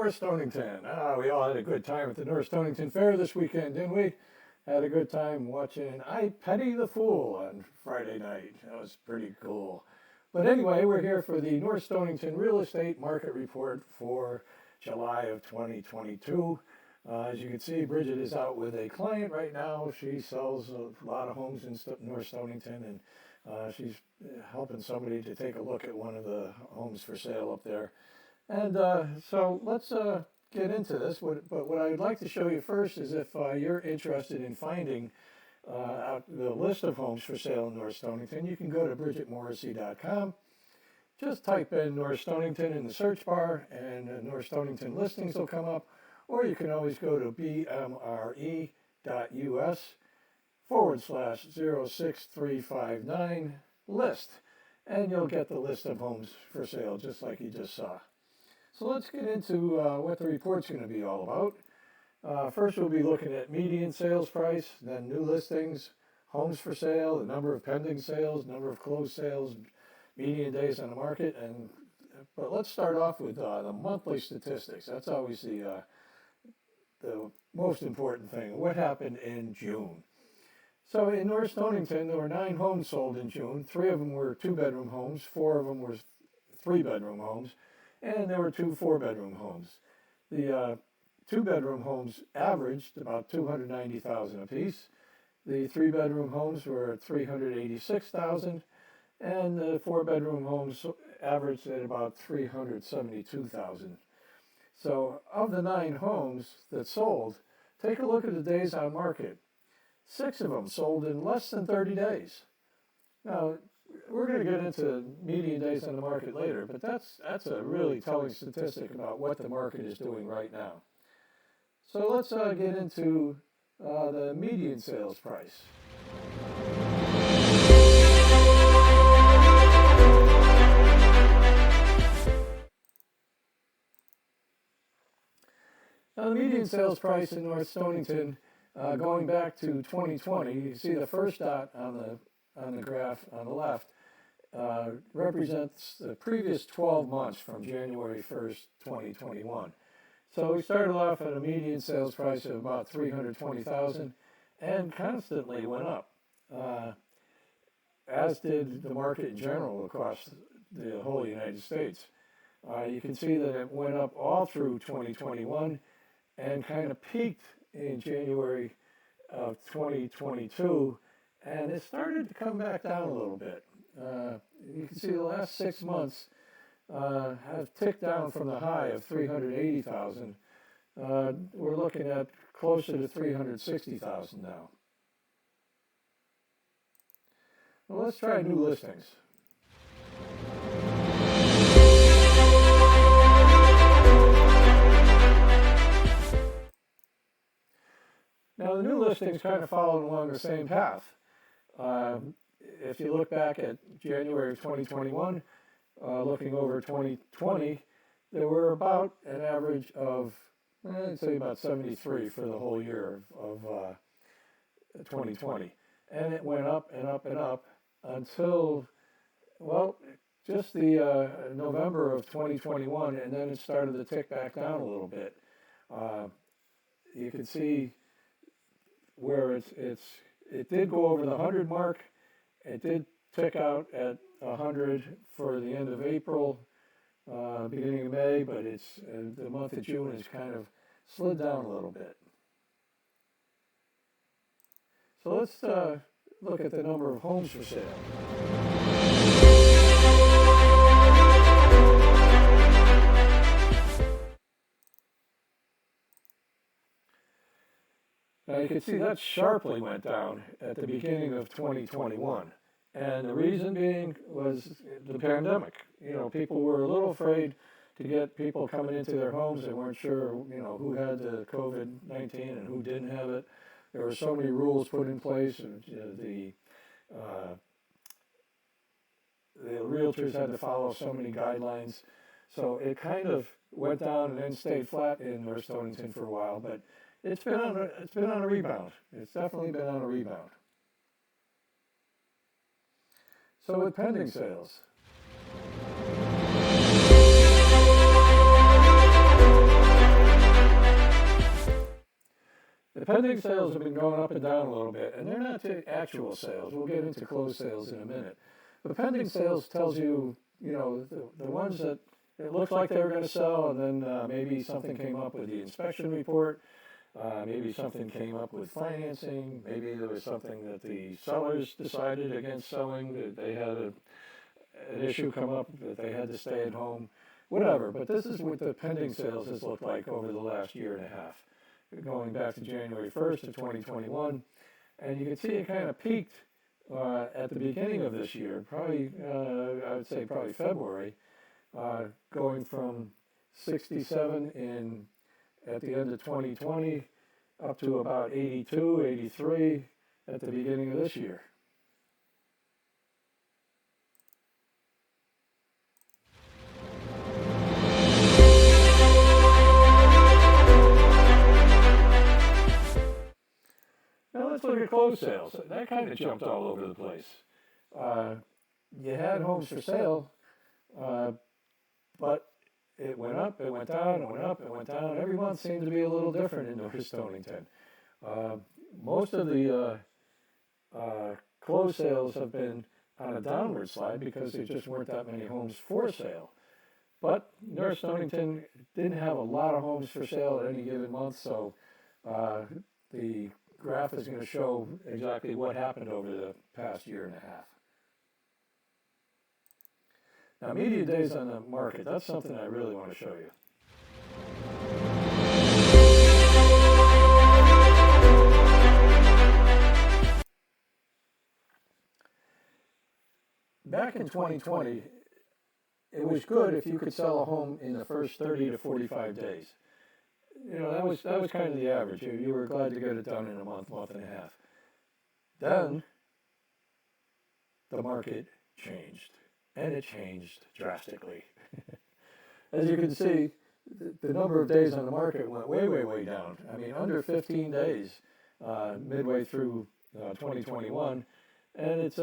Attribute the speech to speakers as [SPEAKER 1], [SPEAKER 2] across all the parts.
[SPEAKER 1] North Stonington. We all had a good time at the North Stonington Fair this weekend, didn't we? Had a good time watching I Petty the Fool on Friday night. That was pretty cool. But anyway, we're here for the North Stonington Real Estate Market Report for July of 2022. As you can see, Bridget is out with a client right now. She sells a lot of homes in North Stonington, and she's helping somebody to take a look at one of the homes for sale up there. And so let's get into this. But what I'd like to show you first is if you're interested in finding the list of homes for sale in North Stonington, you can go to bridgetmorrissey.com. Just type in North Stonington in the search bar, and North Stonington listings will come up. Or you can always go to bmre.us/06359 list, and you'll get the list of homes for sale just like you just saw. So let's get into what the report's going to be all about. First, we'll be looking at median sales price, then new listings, homes for sale, the number of pending sales, number of closed sales, median days on the market. But let's start off with the monthly statistics. That's always the most important thing. What happened in June? So in North Stonington, there were 9 homes sold in June. 3 of them were 2-bedroom homes, 4 of them were 3-bedroom homes, and there were 2 4-bedroom homes. The 2-bedroom homes averaged about $290,000 apiece. The 3-bedroom homes were at $386,000, and the 4-bedroom homes averaged at about $372,000. So of the 9 homes that sold, take a look at the days on market. 6 of them sold in less than 30 days. Now, we're going to get into median days on the market later, but that's a really telling statistic about what the market is doing right now. So let's get into the median sales price. Now, the median sales price in North Stonington, going back to 2020, you see the first dot on the graph on the left represents the previous 12 months from January 1st, 2021. So we started off at a median sales price of about $320,000 and constantly went up, as did the market in general across the whole United States. You can see that it went up all through 2021 and kind of peaked in January of 2022, and it started to come back down a little bit. You can see the last 6 months have ticked down from the high of $380,000. We're looking at closer to $360,000 now. Well, let's try new listings. Now, the new listings kind of followed along the same path. If you look back at January of 2021, looking over 2020, there were about an average of, I'd say about 73 for the whole year of 2020. And it went up and up and up until, well, just the November of 2021, and then it started to tick back down a little bit. You can see where it did go over the 100 mark. It did tick out at 100 for the end of April, beginning of May, but the month of June has kind of slid down a little bit. So let's look at the number of homes for sale. Now you can see that sharply went down at the beginning of 2021. And the reason being was the pandemic. You know, people were a little afraid to get people coming into their homes. They weren't sure, who had the COVID-19 and who didn't have it. There were so many rules put in place. And, the realtors had to follow so many guidelines. So it kind of went down and then stayed flat in North Stonington for a while. But it's been on a rebound. It's definitely been on a rebound. So with pending sales. The pending sales have been going up and down a little bit, and they're not the actual sales. We'll get into closed sales in a minute. But pending sales tells you, the ones that it looked like they were going to sell, and then maybe something came up with the inspection report, maybe something came up with financing, maybe there was something that the sellers decided against selling, that they had an issue come up, that they had to stay at home, whatever. But this is what the pending sales has looked like over the last year and a half, going back to January 1st of 2021. And you can see it kind of peaked at the beginning of this year, probably, I would say probably February, going from 67 at the end of 2020 up to about 82, 83 at the beginning of this year. Now let's look at closed sales. That kind of jumped all over the place. You had homes for sale, but it went up, it went down, it went up, it went down. Every month seemed to be a little different in North Stonington. Most of the closed sales have been on a downward slide because there just weren't that many homes for sale. But North Stonington didn't have a lot of homes for sale at any given month, so the graph is going to show exactly what happened over the past year and a half. Now, median days on the market, that's something I really want to show you. Back in 2020, it was good if you could sell a home in the first 30 to 45 days. That was kind of the average. You were glad to get it done in a month, month and a half. Then the market changed, and it changed drastically. As you can see, the number of days on the market went way, way, way down. I mean, under 15 days midway through 2021, and it's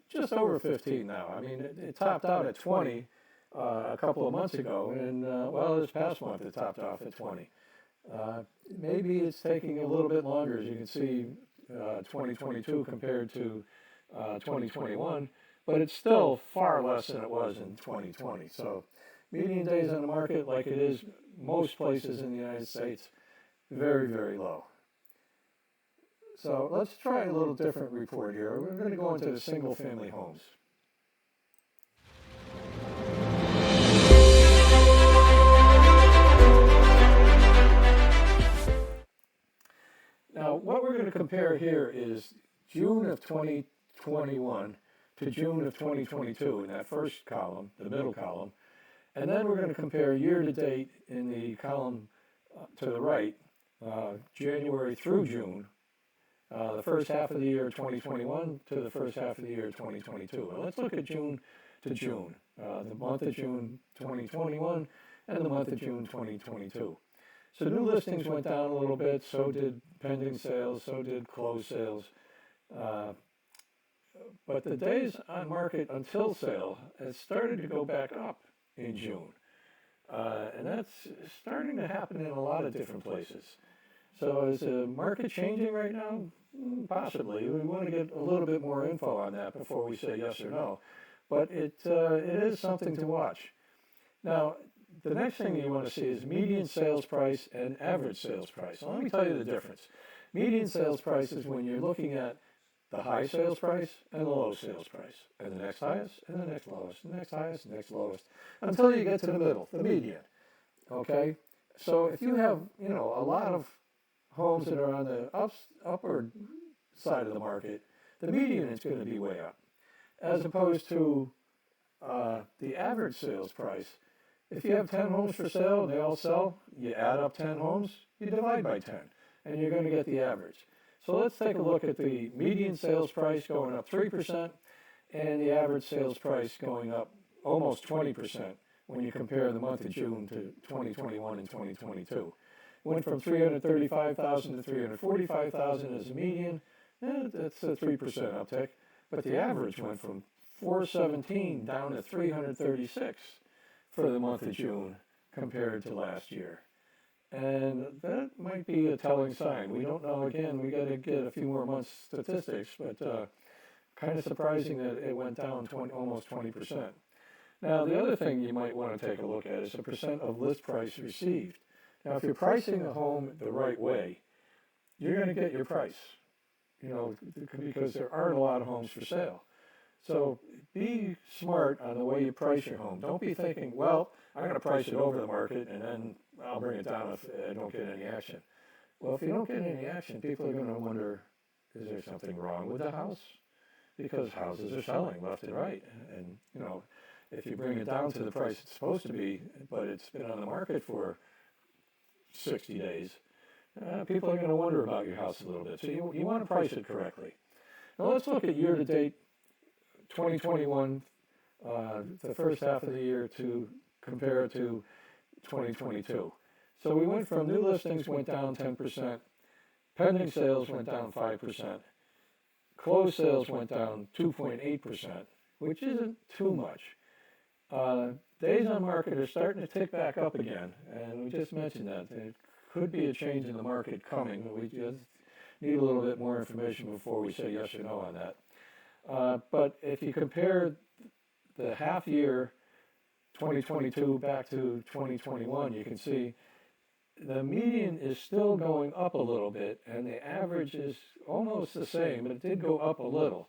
[SPEAKER 1] just over 15 now. I mean, it topped out at 20 a couple of months ago, and this past month it topped off at 20. Maybe it's taking a little bit longer, as you can see, 2022 compared to 2021, but it's still far less than it was in 2020. So median days on the market, like it is most places in the United States, very, very low. So let's try a little different report here. We're going to go into the single-family homes. Now, what we're going to compare here is June of 2021 to June of 2022 in that first column, the middle column. And then we're going to compare year-to-date in the column to the right, January through June, the first half of the year 2021 to the first half of the year 2022. And let's look at June to June, the month of June 2021 and the month of June 2022. So new listings went down a little bit, so did pending sales, so did closed sales. But the days on market until sale has started to go back up in June. And that's starting to happen in a lot of different places. So is the market changing right now? Possibly. We want to get a little bit more info on that before we say yes or no. But it is something to watch. Now, the next thing you want to see is median sales price and average sales price. So let me tell you the difference. Median sales price is when you're looking at the high sales price and the low sales price, and the next highest and the next lowest, the next highest, the next lowest, until you get to the middle, the median. Okay? So if you have, a lot of homes that are on the upward side of the market, the median is going to be way up, as opposed to the average sales price. If you have 10 homes for sale and they all sell, you add up 10 homes, you divide by 10, and you're going to get the average. So let's take a look at the median sales price going up 3% and the average sales price going up almost 20% when you compare the month of June to 2021 and 2022. Went from 335,000 to 345,000 as a median. That's a 3% uptick. But the average went from 417 down to 336 for the month of June compared to last year. And that might be a telling sign. We don't know. Again, we got to get a few more months statistics, but kind of surprising that it went down almost 20%. Now, the other thing you might want to take a look at is the percent of list price received. Now, if you're pricing a home the right way, you're going to get your price, because there aren't a lot of homes for sale. So be smart on the way you price your home. Don't be thinking, well, I'm going to price it over the market and then I'll bring it down if I don't get any action. Well, if you don't get any action, people are going to wonder, is there something wrong with the house? Because houses are selling left and right. And, if you bring it down to the price it's supposed to be, but it's been on the market for 60 days, people are going to wonder about your house a little bit. So you want to price it correctly. Now let's look at year-to-date 2021, the first half of the year, to compare it to 2022. So we went from new listings went down 10%, pending sales went down 5%, closed sales went down 2.8%, which isn't too much. Days on market are starting to tick back up again, and we just mentioned that. There could be a change in the market coming, but we just need a little bit more information before we say yes or no on that. But if you compare the half year 2022 back to 2021, you can see the median is still going up a little bit, and the average is almost the same, but it did go up a little.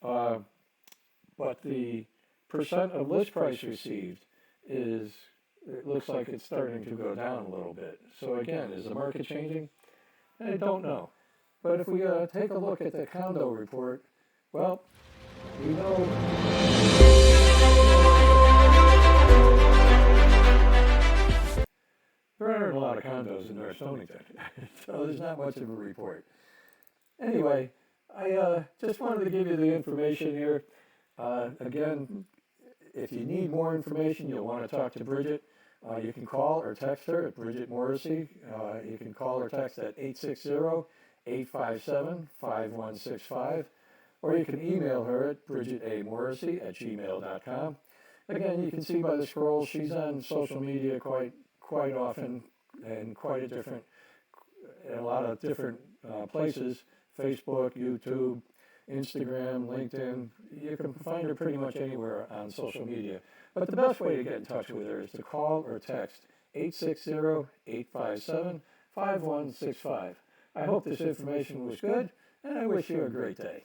[SPEAKER 1] But the percent of list price received it looks like it's starting to go down a little bit. So again, is the market changing? I don't know. But if we take a look at the condo report, well, we know there aren't a lot of condos in North Stonington, so there's not much of a report. Anyway, I just wanted to give you the information here. Again, if you need more information, you'll want to talk to Bridget. You can call or text her at Bridget Morrissey. You can call or text at 860-857-5165, or you can email her at bridgetamorrissey@gmail.com. Again, you can see by the scroll, she's on social media quite often, and a lot of different places: Facebook, YouTube, Instagram, LinkedIn. You can find her pretty much anywhere on social media. But the best way to get in touch with her is to call or text 860-857-5165. I hope this information was good, and I wish you a great day.